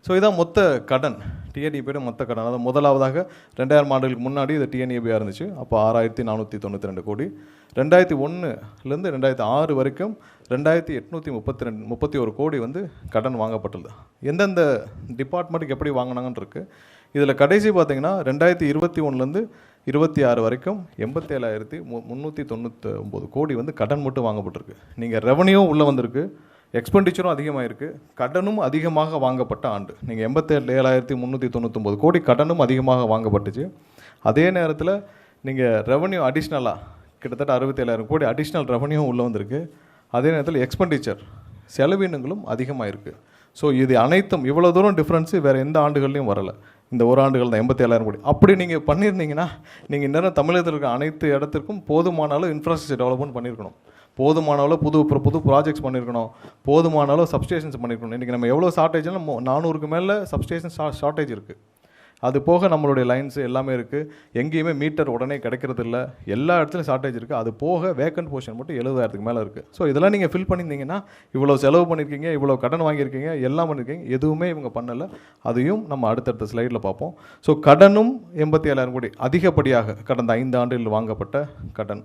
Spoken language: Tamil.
ஸோ இதான் மொத்த கடன், டிஎன்இபியோட மொத்த கடன். அதாவது முதலாவதாக 2000 ஆண்டுகளுக்கு முன்னாடி இது டிஎன்இபியாக இருந்துச்சு. அப்போ 6492 கோடி. 2001லேருந்து 2006 வரைக்கும் 2831 கோடி வந்து கடன் வாங்கப்பட்டுள்ளது. எந்தெந்த டிபார்ட்மெண்ட்டுக்கு எப்படி வாங்கினாங்கன்னு இருக்குது. இதில் கடைசி பார்த்தீங்கன்னா 2021லேருந்து 26 வரைக்கும் 87,399 கோடி வந்து கடன் மட்டும் வாங்கப்பட்டிருக்கு. நீங்கள் ரெவன்யூ உள்ளே வந்திருக்கு, எக்ஸ்பெண்டிச்சரும் அதிகமாக இருக்குது, கடனும் அதிகமாக வாங்கப்பட்ட ஆண்டு. நீங்கள் 87,399 கோடி கடனும் அதிகமாக வாங்கப்பட்டுச்சு. அதே நேரத்தில் நீங்கள் ரெவன்யூ அடிஷ்னலாக கிட்டத்தட்ட 67,000 கோடி அடிஷ்னல் ரெவன்யூ உள்ளே வந்திருக்கு. அதே நேரத்தில் எக்ஸ்பெண்டிச்சர் செலவினங்களும் அதிகமாக இருக்குது. ஸோ இது அனைத்தும் இவ்வளோ தூரம் டிஃப்ரென்ஸு வேறு எந்த ஆண்டுகள்லையும் வரலை. இந்த ஒரு ஆண்டுகள் தான் 87,000 கோடி. அப்படி நீங்கள் பண்ணியிருந்தீங்கன்னா நீங்கள் இந்நேரம் தமிழகத்தில் இருக்க அனைத்து இடத்திற்கும் போதுமான அளவு இன்ஃப்ராஸ்ட்ரக்சர் டெவலப்மெண்ட் பண்ணியிருக்கணும், போதுமான அளவு புது ப்ராஜெக்ட்ஸ் பண்ணியிருக்கணும், போதுமான அளவு சப்ஸ்டேஷன்ஸ் பண்ணியிருக்கணும். இன்றைக்கி நம்ம எவ்வளோ ஷார்ட்டேஜ்னா 400க்கு மேலே சப்ஸ்டேஷன் ஷார்ட்டேஜ் இருக்குது. அது போக நம்மளுடைய லைன்ஸு எல்லாமே இருக்குது. எங்கேயுமே மீட்டர் உடனே கிடைக்கிறது இல்லை, எல்லா இடத்துலையும் ஷார்ட்டேஜ் இருக்குது. அது போக வேக்கன்ட் போர்ஷன் மட்டும் 70,000க்கு மேலே இருக்குது. ஸோ இதெல்லாம் நீங்கள் ஃபில் பண்ணியிருந்தீங்கன்னா இவ்வளோ செலவு பண்ணியிருக்கீங்க, இவ்வளோ கடன் வாங்கியிருக்கீங்க, எல்லாம் பண்ணியிருக்கீங்க, எதுவுமே இவங்க பண்ணலை. அதையும் நம்ம அடுத்தடுத்த ஸ்லைடில் பார்ப்போம். ஸோ கடனும் 87,000 கோடி அதிகப்படியாக கடந்த 5 ஆண்டுகளில் வாங்கப்பட்ட கடன்.